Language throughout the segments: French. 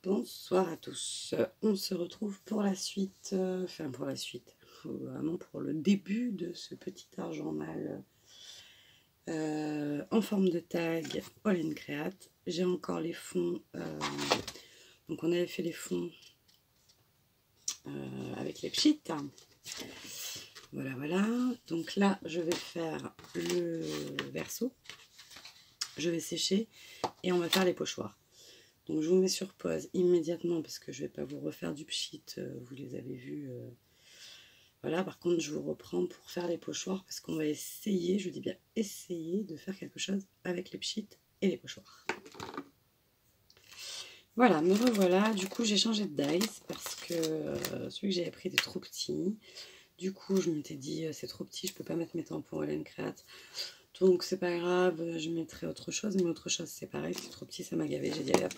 Bonsoir à tous, on se retrouve pour la suite, vraiment pour le début de ce petit argent mâle en forme de tag All in Create. J'ai encore les fonds, donc on avait fait les fonds avec les pchits. Voilà, donc là je vais faire le verso, je vais sécher et on va faire les pochoirs. Donc je vous mets sur pause immédiatement parce que je ne vais pas vous refaire du pchit, vous les avez vus. Voilà, par contre je vous reprends pour faire les pochoirs parce qu'on va essayer, je dis bien essayer de faire quelque chose avec les pchits et les pochoirs. Voilà, me revoilà. Du coup j'ai changé de dice parce que celui que j'avais pris était trop petit. Du coup je m'étais dit c'est trop petit, je peux pas mettre mes tampons All in Create. Donc c'est pas grave, je mettrai autre chose, mais autre chose c'est pareil, c'est trop petit, ça m'a gavé, j'ai dit allez hop,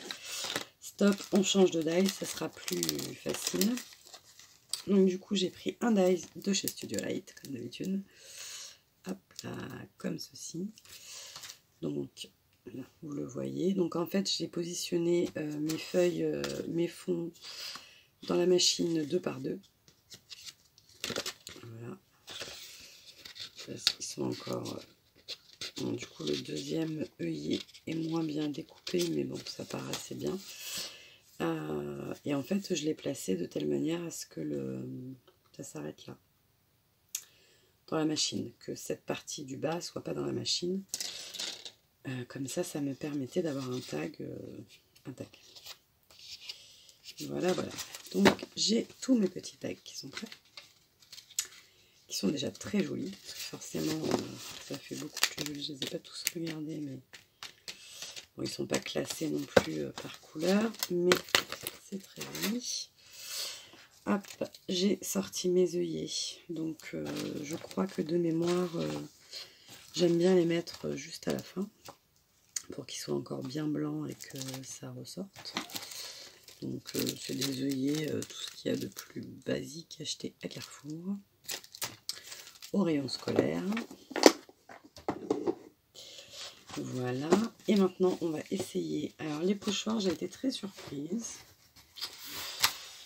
stop, on change de dice, ça sera plus facile. Donc du coup j'ai pris un dice de chez Studio Light, comme d'habitude, hop là, comme ceci. Donc là, vous le voyez, donc en fait j'ai positionné mes feuilles, mes fonds dans la machine 2 par 2. Voilà, ils sont encore... Bon, du coup, le deuxième œillet est moins bien découpé, mais bon, ça part assez bien. Et en fait, je l'ai placé de telle manière à ce que ça s'arrête là, dans la machine, que cette partie du bas soit pas dans la machine. Comme ça, ça me permettait d'avoir un tag. Voilà. Donc, j'ai tous mes petits tags qui sont prêts, qui sont déjà très jolis. Forcément, ça fait beaucoup plus joli. Je ne les ai pas tous regardés, mais bon, ils ne sont pas classés non plus par couleur, mais c'est très joli. Hop, j'ai sorti mes œillets. Donc, je crois que de mémoire, j'aime bien les mettre juste à la fin pour qu'ils soient encore bien blancs et que ça ressorte. Donc, c'est des œillets, tout ce qu'il y a de plus basique acheté à Carrefour, au rayon scolaire. Voilà, et maintenant on va essayer. Alors les pochoirs, j'ai été très surprise.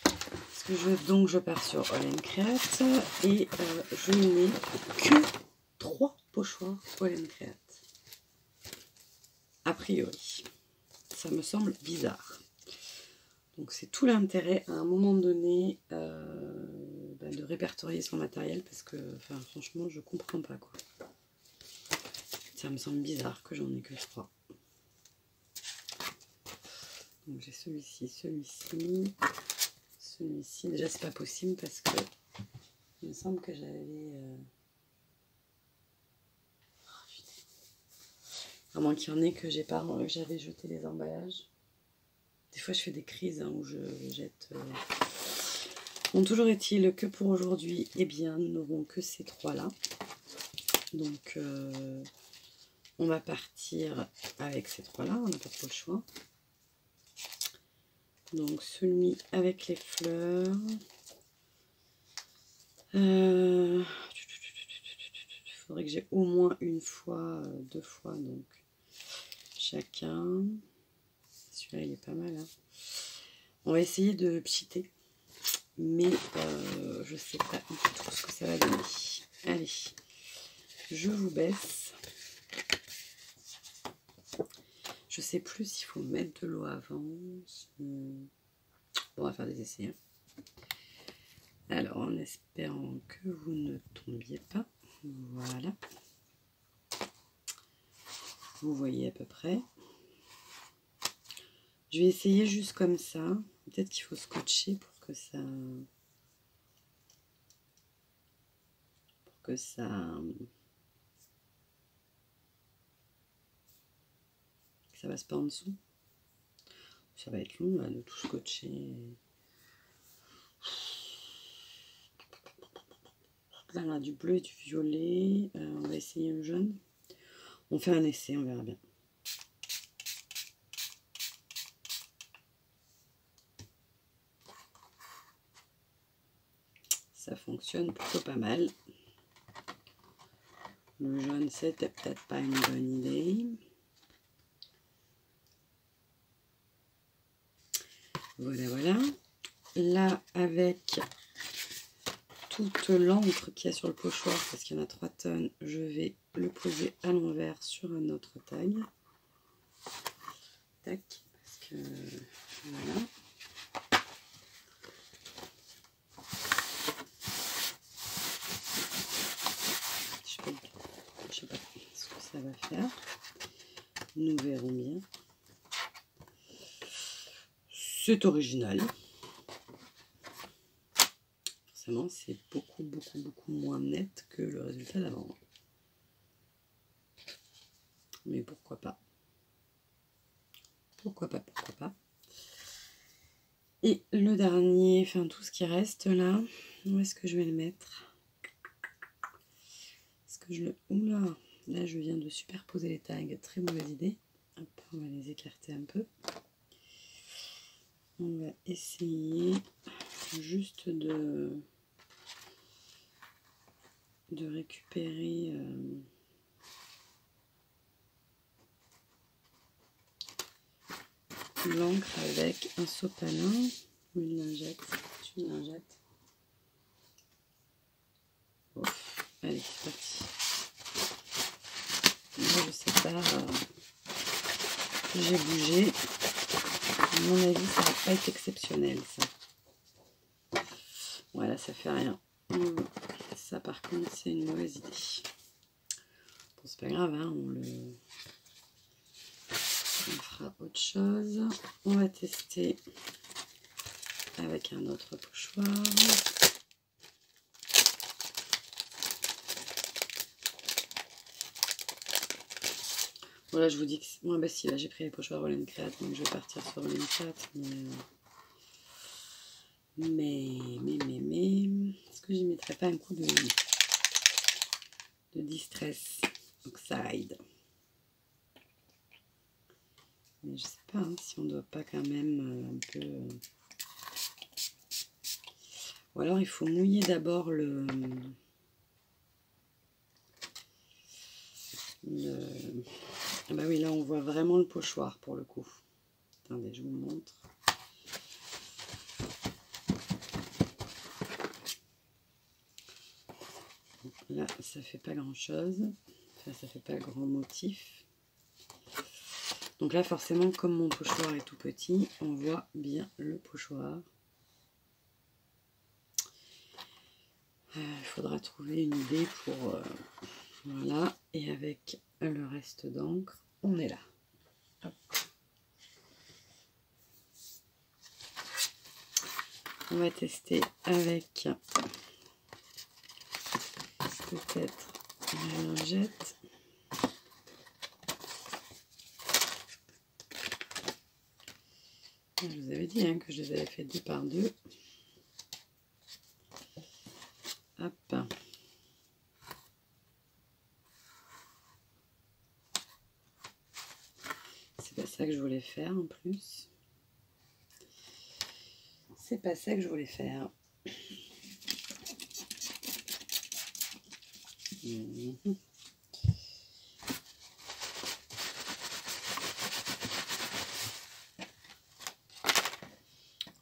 Parce que je pars sur All in Create et je n'ai que 3 pochoirs All in Create. A priori, ça me semble bizarre. Donc c'est tout l'intérêt à un moment donné de répertorier son matériel parce que franchement je comprends pas quoi. Ça me semble bizarre que j'en ai que 3. Donc j'ai celui-ci, celui-ci. Déjà c'est pas possible parce que il me semble que j'avais... à moins qu'il y en ait que j'avais jeté les emballages. Des fois je fais des crises où je jette... Bon, toujours est-il que pour aujourd'hui, eh bien nous n'aurons que ces 3-là. Donc on va partir avec ces 3-là, on n'a pas trop le choix. Donc celui avec les fleurs. Il faudrait que j'ai au moins une fois, 2 fois, donc chacun. Celui-là il est pas mal. Hein. On va essayer de pchiter, mais je sais pas du tout ce que ça va donner. Allez, je vous baisse. Je sais plus s'il faut mettre de l'eau avant. Bon, on va faire des essais. Hein. Alors, en espérant que vous ne tombiez pas. Voilà. Vous voyez à peu près. Je vais essayer juste comme ça. Peut-être qu'il faut scotcher pour que ça... ça passe pas en dessous. Ça va être long là, de tout scotcher. Là, on a du bleu et du violet. On va essayer le jaune. On fait un essai, on verra bien. Ça fonctionne plutôt pas mal. Le jaune, c'était peut-être pas une bonne idée. Voilà, voilà. Là, avec toute l'encre qu'il y a sur le pochoir, parce qu'il y en a 3 tonnes, je vais le poser à l'envers sur un autre tag. Tac, parce que voilà. Je sais pas ce que ça va faire. Nous verrons bien. C'est original. Forcément, c'est beaucoup moins net que le résultat d'avant. Mais pourquoi pas. Pourquoi pas. Et le dernier, enfin tout ce qui reste là, où est-ce que je vais le mettre? Est-ce que je le... Oula, là je viens de superposer les tags, très mauvaise idée. Hop, on va les écarter un peu. On va essayer juste de récupérer l'encre avec un sopalin ou une lingette. Une lingette. Oh, allez, c'est parti. Moi, je sais pas. J'ai bougé. À mon avis, ça va pas être exceptionnel, ça. Voilà, ça fait rien. Ça, par contre, c'est une mauvaise idée. Bon, c'est pas grave, hein, on fera autre chose. On va tester avec un autre pochoir. Voilà, je vous dis que... Moi, bah si, là, j'ai pris les pochoirs Rolling Create, donc je vais partir sur Rolling Create. Mais... Est-ce que j'y mettrais pas un coup de Distress Oxide? Mais je sais pas hein, si on doit pas quand même un peu... Ou alors, il faut mouiller d'abord le... Ah bah oui, là on voit vraiment le pochoir pour le coup. Attendez, je vous montre. Donc là, ça fait pas grand chose. Enfin, ça fait pas grand motif. Donc là, forcément, comme mon pochoir est tout petit, on voit bien le pochoir. Il faudra trouver une idée pour... voilà, et avec le reste d'encre, on est là. Hop. On va tester avec peut-être une lingette. Je vous avais dit hein, que je les avais fait 2 par 2. Hop. C'est pas ça que je voulais faire en plus. C'est pas ça que je voulais faire.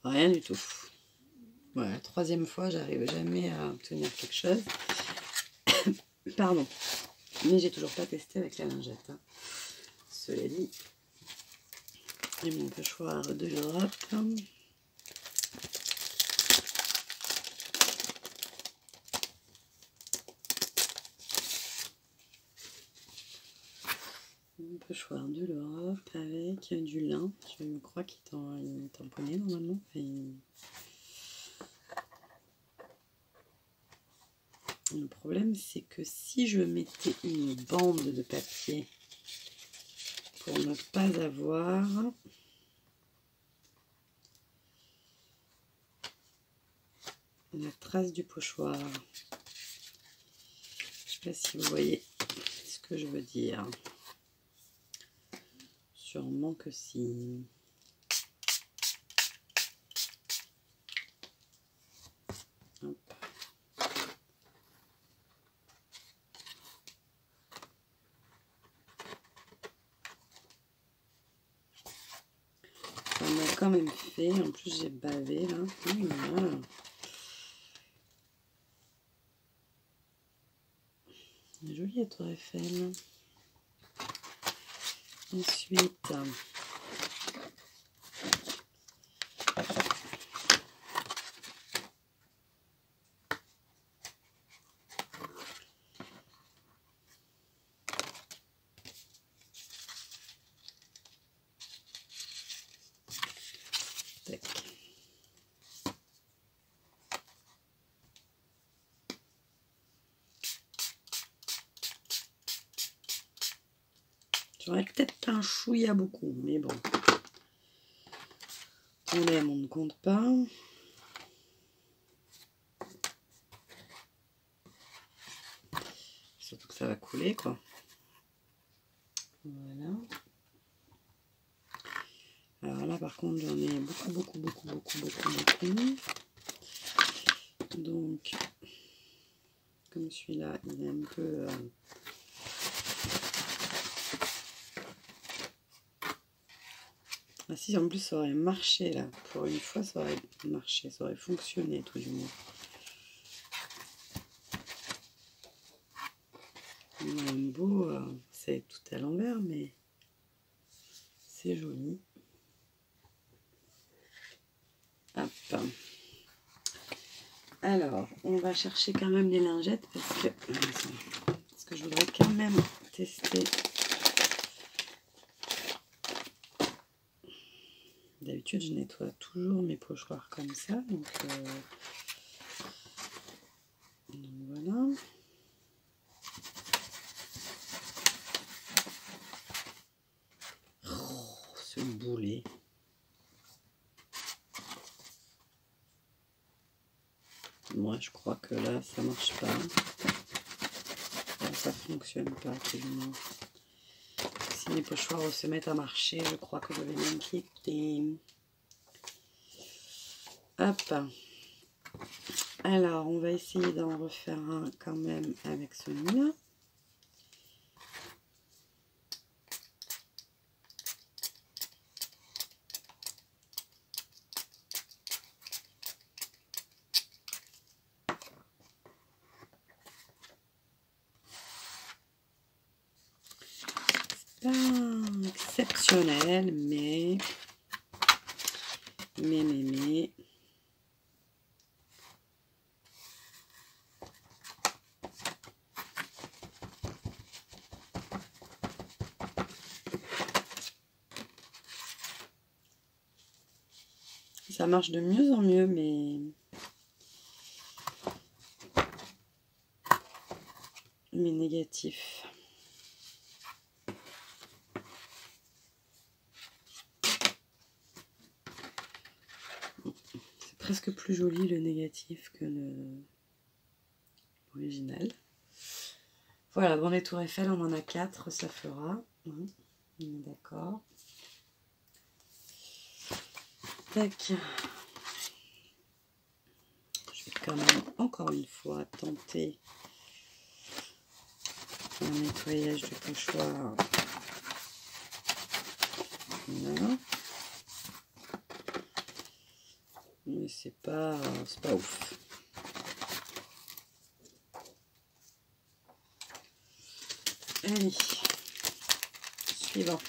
Rien du tout. Voilà, 3e fois, j'arrive jamais à obtenir quelque chose. Pardon. Mais j'ai toujours pas testé avec la lingette. Hein. Cela dit. Et mon pochoir de l'Europe. Mon pochoir de l'Europe avec du lin. Je crois qu'il est tamponné normalement. Enfin, le problème, c'est que si je mettais une bande de papier pour ne pas avoir la trace du pochoir, je ne sais pas si vous voyez ce que je veux dire. Sûrement que si. Hop. quand même fait. En plus, j'ai bavé là. Voilà. Jolie la tour Eiffel. Ensuite, tac. J'aurais peut-être un chouïa beaucoup, mais bon. On aime, on ne compte pas. Surtout que ça va couler, quoi. Voilà. Alors là, par contre, j'en ai beaucoup. Donc, comme celui-là, il est un peu... Ah si, en plus, ça aurait marché, là. Pour une fois, ça aurait marché, ça aurait fonctionné, tout du moins. On a un beau... c'est tout à l'envers, mais c'est joli. Hop. Alors, on va chercher quand même les lingettes parce que je voudrais quand même tester. D'habitude, je nettoie toujours mes pochoirs comme ça. Donc voilà. Oh, ce boulet. Moi, je crois que là, ça marche pas. Là, ça fonctionne pas, absolument. Si les pochoirs se mettent à marcher, je crois que je vais m'inquiéter. Hop. Alors, on va essayer d'en refaire un quand même avec celui-là. Pas exceptionnel, mais ça marche de mieux en mieux, mais négatif. C'est presque plus joli le négatif que l'original. Voilà, bon, les tours Eiffel, on en a 4, ça fera. On est d'accord. Tac. Je vais quand même encore une fois tenter un nettoyage du pochoir. Voilà. Mais c'est pas ouf. Allez, suivant.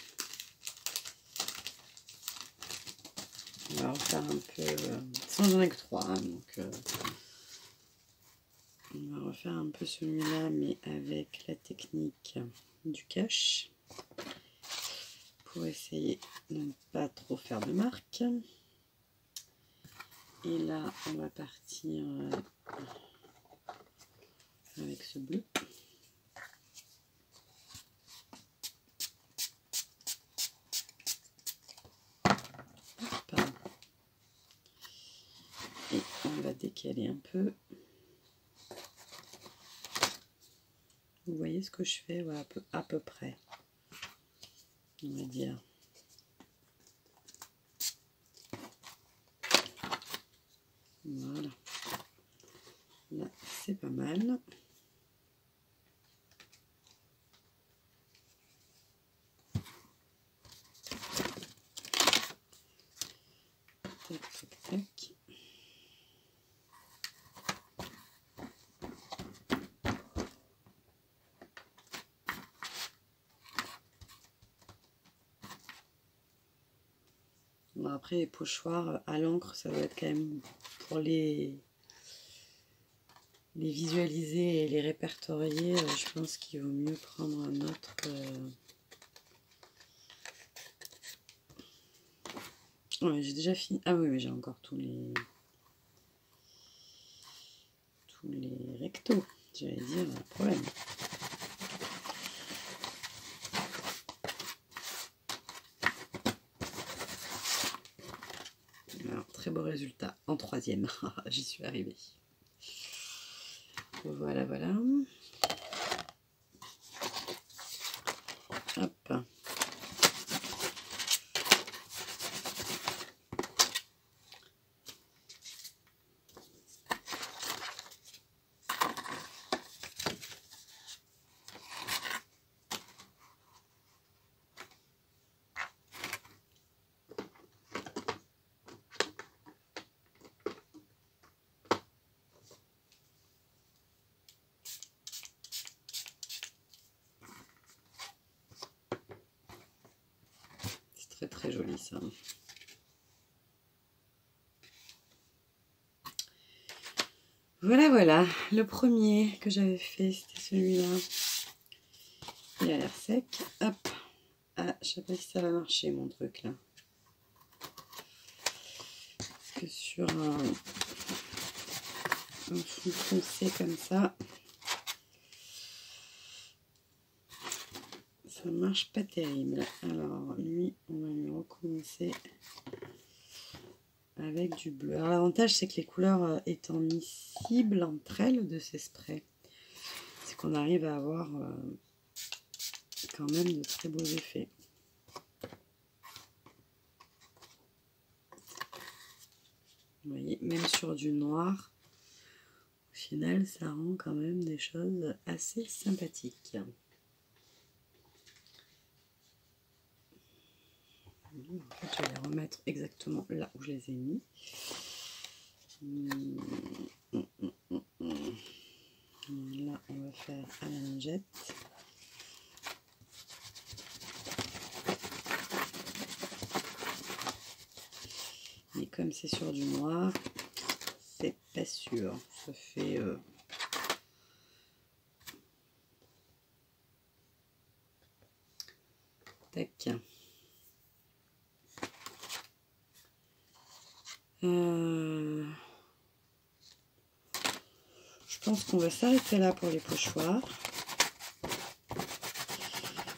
On va refaire un peu... sans j'en ai que 3, hein, donc... on va refaire un peu celui-là, mais avec la technique du cache. Pour essayer de ne pas trop faire de marque. Et là, on va partir avec ce bleu. Hop. Et on va décaler un peu. Vous voyez ce que je fais? Voilà, à peu près. On va dire. Voilà. Là, c'est pas mal. Tac, tac, tac. Bon, après, les pochoirs à l'encre, ça va être quand même pour les visualiser et les répertorier. Je pense qu'il vaut mieux prendre un autre. Ouais, j'ai déjà fini. Ah oui, mais j'ai encore tous les rectos. J'allais dire, problème. Alors, très beau résultat en 3e. J'y suis arrivée. Voilà, voilà. Hop. C'est très très joli ça. Voilà, voilà. Le premier que j'avais fait, c'était celui-là. Il a l'air sec. Hop. Ah, je sais pas si ça va marcher mon truc là. Parce que sur un fond foncé comme ça, ça marche pas terrible. Alors lui, on va lui recommencer avec du bleu. Alors l'avantage, c'est que les couleurs étant miscibles entre elles de ces sprays, c'est qu'on arrive à avoir quand même de très beaux effets. Vous voyez, même sur du noir, au final, ça rend quand même des choses assez sympathiques. En fait, je vais les remettre exactement là où je les ai mis. Là, on va faire à la lingette. Et comme c'est sur du noir, c'est pas sûr. Ça fait... Tac. Je pense qu'on va s'arrêter là pour les pochoirs.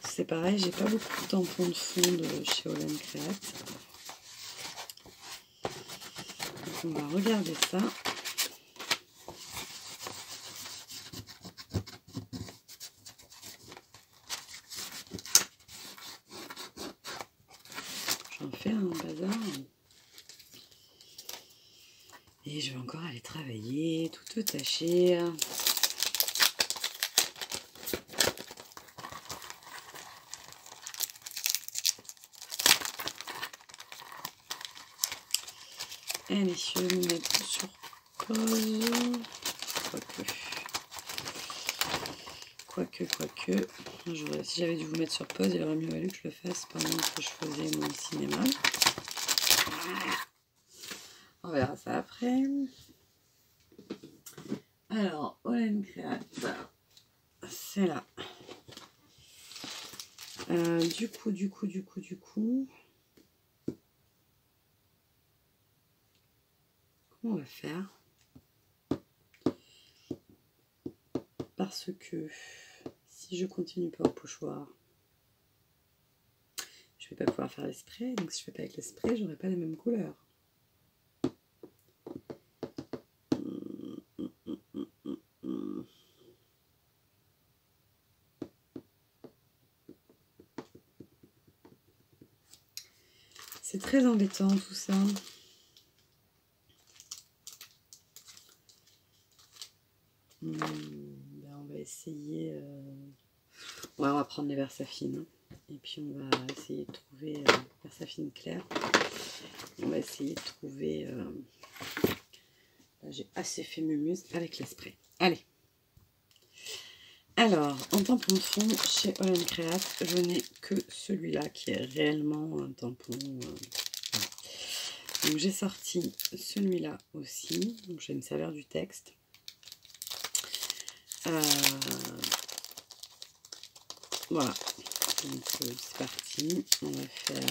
C'est pareil, j'ai pas beaucoup de tampons de fond de chez Olen Create. Donc on va regarder ça. J'en fais un bazar. Et je vais encore aller travailler, tout tâcher. Allez, je vais me mettre sur pause. Quoique. Si j'avais dû vous mettre sur pause, il aurait mieux valu que je le fasse pendant que je faisais mon cinéma. On verra ça après. Alors, Olen Create, c'est là. Du coup. Comment on va faire? Parce que si je continue pas au pochoir, je vais pas pouvoir faire les sprays. Donc si je fais pas avec les sprays, j'aurai pas la même couleur. C'est très embêtant tout ça. Ben on va essayer. Ouais, on va prendre les Versafine. Et puis on va essayer de trouver, Versafine clair, on va essayer de trouver, là j'ai assez fait mumuse avec les sprays. Allez. Alors, en tampon de fond, chez All Create, je n'ai que celui-là qui est réellement un tampon. Voilà. Donc j'ai sorti celui-là aussi, donc je vais me servir du texte. Voilà, donc c'est parti, on va faire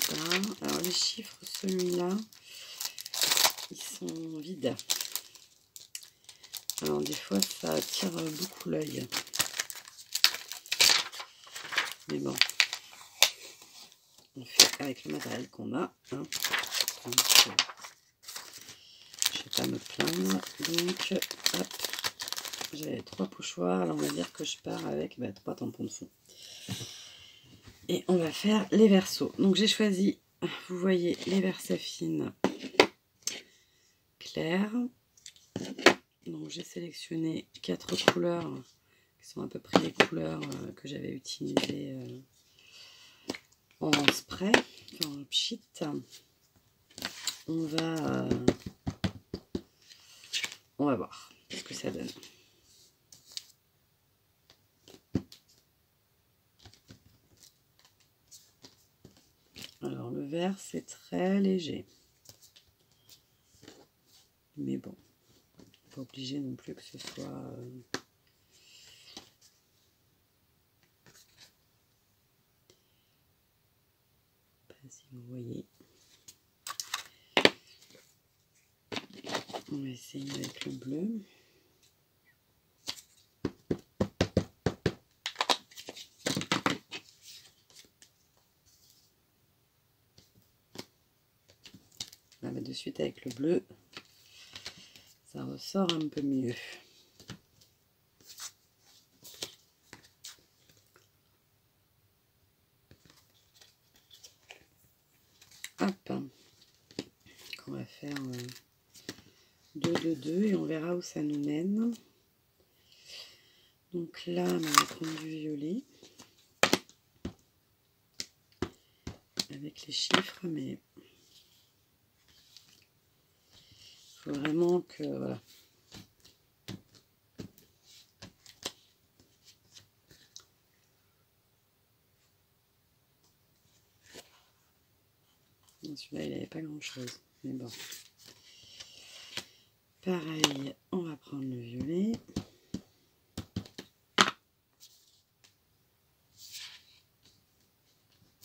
ça. Alors les chiffres, celui-là, ils sont vides. Alors des fois ça attire beaucoup l'œil. Mais bon, on fait avec le matériel qu'on a. Hein. Donc, je ne vais pas me plaindre. Donc, hop, j'ai 3 pochoirs. Alors, on va dire que je pars avec 3 tampons de fond. Et on va faire les versos. Donc, j'ai choisi, vous voyez, les Versafine clairs. Donc, j'ai sélectionné 4 couleurs qui sont à peu près les couleurs que j'avais utilisées en spray, enfin en pchit. On va voir ce que ça donne. Alors le vert c'est très léger, mais bon, pas obligé non plus que ce soit pas si vous voyez. On va essayer avec le bleu. On va mettre de suite avec le bleu. Ça ressort un peu mieux. Hop. On va faire 2, 2, 2 et on verra où ça nous mène. Donc là, on va prendre du violet. Avec les chiffres, mais il faut vraiment que... Voilà. Celui-là, il n'avait pas grand-chose. Mais bon. Pareil, on va prendre le violet.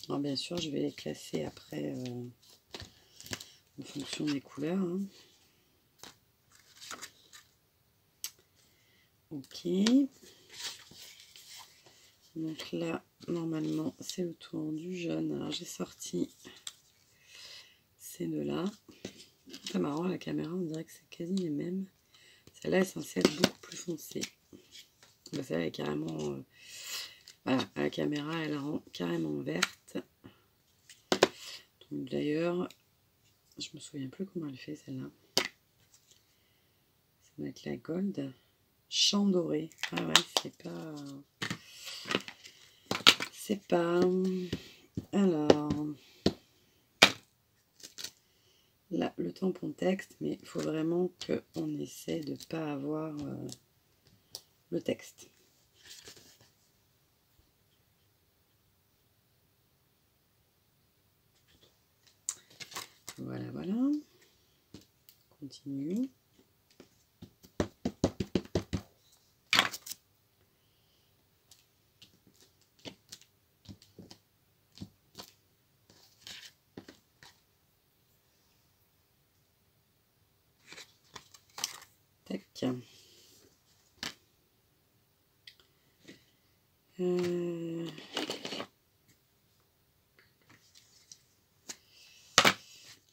Alors, bien sûr, je vais les classer après en fonction des couleurs. Hein. Ok. Donc là, normalement, c'est le tour du jaune. Alors, j'ai sorti ces deux-là. C'est marrant, la caméra, on dirait que c'est quasi les mêmes. Celle-là est censée être beaucoup plus foncée. Celle-là, elle est carrément... voilà, à la caméra, elle la rend carrément verte. Donc d'ailleurs, je me souviens plus comment elle fait celle-là. Ça doit être la gold. Champ doré. Ah ouais, c'est pas... C'est pas... Alors... Là, le tampon texte, mais il faut vraiment qu'on essaie de ne pas avoir le texte. Voilà, voilà. Continue. Tac.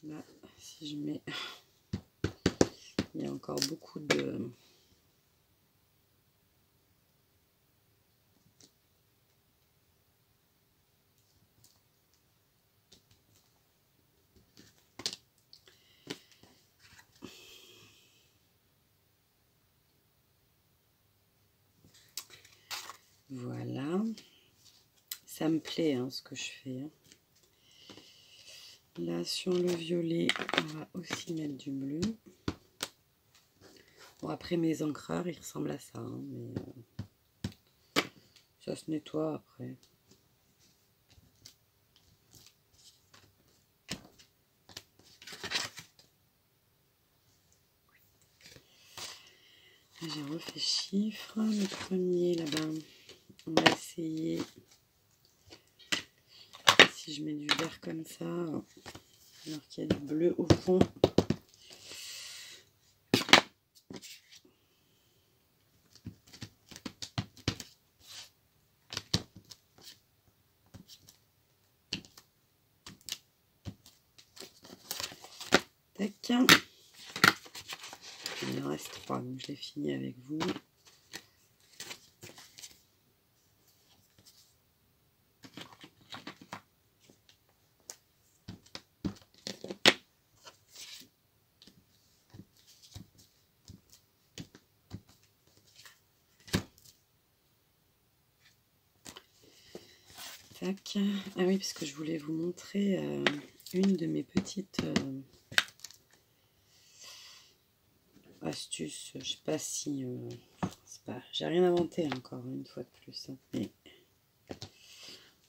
Là, si je mets... Il y a encore beaucoup de... Voilà. Ça me plaît hein, ce que je fais. Hein. Là, sur le violet, on va aussi mettre du bleu. Bon, après, mes encreurs, ils ressemblent à ça. Hein, mais ça se nettoie après. J'ai refait chiffre. Le premier, là-bas, on va essayer. Si je mets du vert comme ça, alors qu'il y a du bleu au fond. Tac. Il en reste 3, donc je l'ai fini avec vous. Tac. Ah oui, parce que je voulais vous montrer une de mes petites astuces. Je sais pas si... j'ai rien inventé encore, une fois de plus. Hein, mais...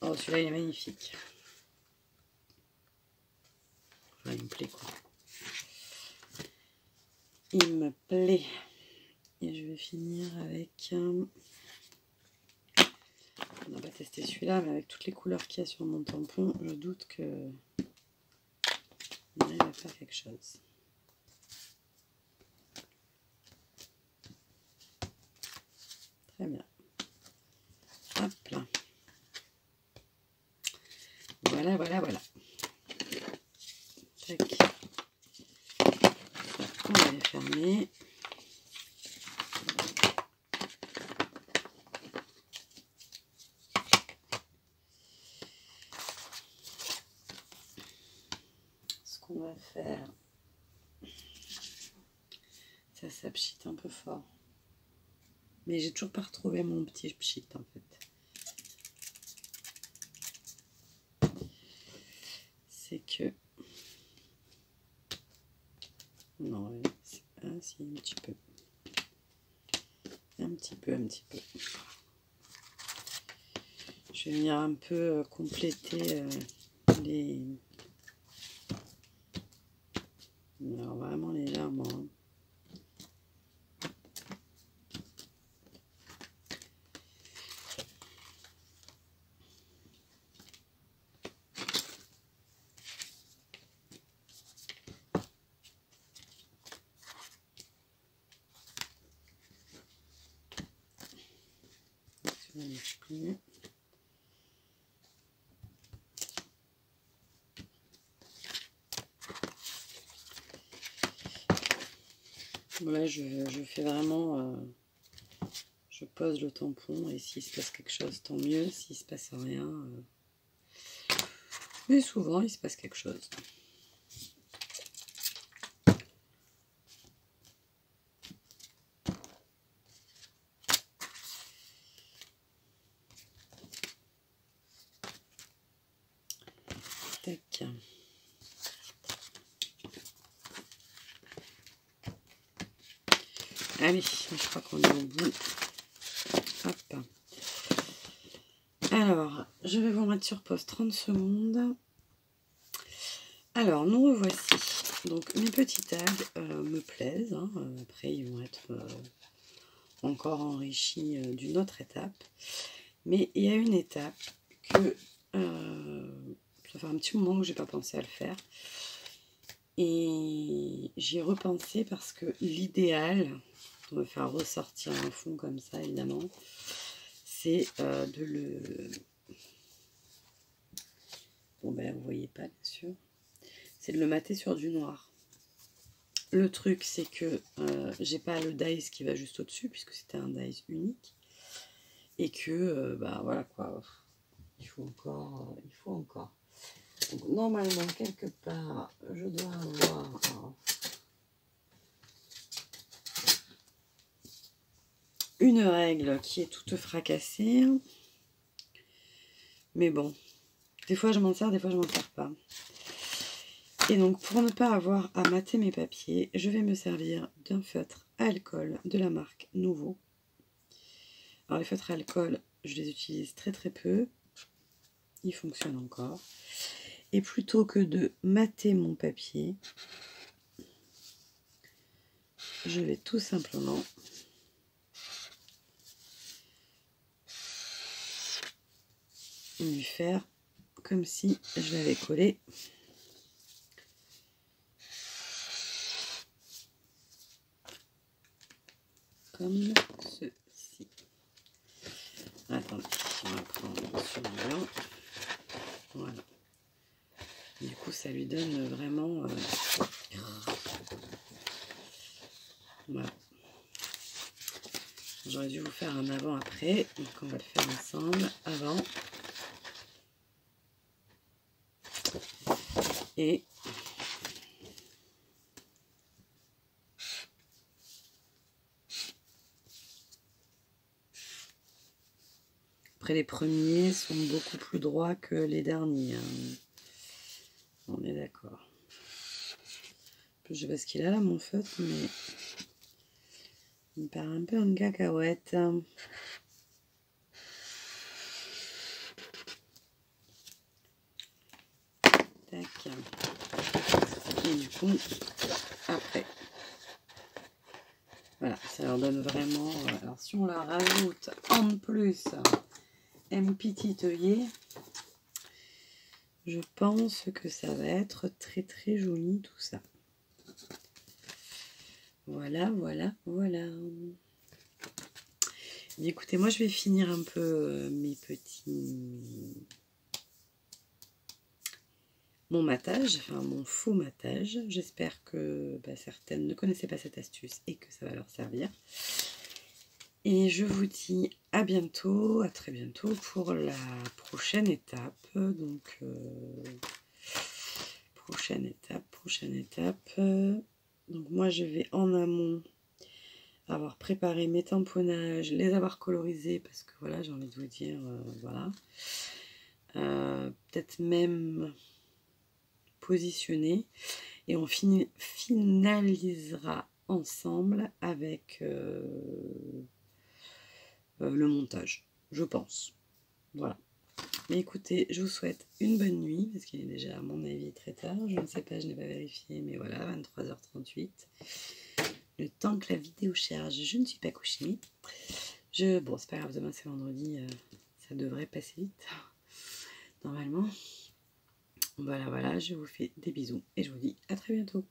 Oh, celui-là, il est magnifique. Enfin, il me plaît, quoi. Il me plaît. Et je vais finir avec... On n'a pas testé celui-là, mais avec toutes les couleurs qu'il y a sur mon tampon, je doute que on arrive à faire quelque chose. Très bien. Hop là. Voilà, voilà, voilà. Tac. On va les fermer. Ce qu'on va faire, ça pchit un peu fort. Mais j'ai toujours pas retrouvé mon petit pchit en fait. C'est que... Non, si, un petit peu. Un petit peu. Je vais venir un peu compléter les... Alors vraiment légèrement. Hein. Là, je fais vraiment, je pose le tampon et s'il se passe quelque chose, tant mieux. S'il se passe rien, mais souvent il se passe quelque chose. Tac. Allez, je crois qu'on est au bout. Hop. Alors, je vais vous mettre sur pause 30 secondes. Alors, nous revoici. Donc, mes petits tags me plaisent. Hein. Après, ils vont être encore enrichis d'une autre étape. Mais il y a une étape que ça fait un petit moment que j'ai pas pensé à le faire. Et j'y ai repensé parce que l'idéal, on va faire ressortir un fond comme ça, évidemment, c'est de le... Bon, ben là, vous voyez pas, bien sûr. C'est de le mater sur du noir. Le truc, c'est que j'ai pas le dies qui va juste au-dessus, puisque c'était un dies unique. Et que, bah voilà quoi, il faut encore. Donc, normalement, quelque part, je dois avoir une règle qui est toute fracassée. Mais bon, des fois je m'en sers, des fois je m'en sers pas. Et donc pour ne pas avoir à mater mes papiers, je vais me servir d'un feutre à alcool de la marque Nouveau. Alors les feutres à alcool, je les utilise très très peu. Ils fonctionnent encore. Et plutôt que de mater mon papier, je vais tout simplement lui faire comme si je l'avais collé. Comme ceci. Attendez, on va prendre celui-là. Voilà. Du coup, ça lui donne vraiment... Voilà. J'aurais dû vous faire un avant-après. Donc, on va le faire ensemble. Avant. Et... Après, les premiers sont beaucoup plus droits que les derniers. Hein. On est d'accord. Je sais pas ce qu'il a là, mon feutre, mais il me paraît un peu en cacahuète. Tac. Et du coup, après, voilà, ça leur donne vraiment... Alors, si on leur rajoute en plus un petit œillet, je pense que ça va être très très joli tout ça. Voilà, voilà, voilà. Et écoutez, moi je vais finir un peu mes petits... Mon matage, enfin mon faux matage. J'espère que certaines ne connaissaient pas cette astuce et que ça va leur servir. Et je vous dis à bientôt, à très bientôt pour la prochaine étape. Donc, prochaine étape. Donc moi je vais en amont avoir préparé mes tamponnages, les avoir colorisés parce que voilà, j'ai envie de vous dire, voilà. Peut-être même positionner et on finalisera ensemble avec le montage, je pense. Voilà. Mais écoutez, je vous souhaite une bonne nuit, parce qu'il est déjà à mon avis très tard, je ne sais pas, je n'ai pas vérifié, mais voilà, 23h38. Le temps que la vidéo charge, je ne suis pas couchée. Bon, c'est pas grave, demain c'est vendredi, ça devrait passer vite, normalement. Voilà, je vous fais des bisous et je vous dis à très bientôt.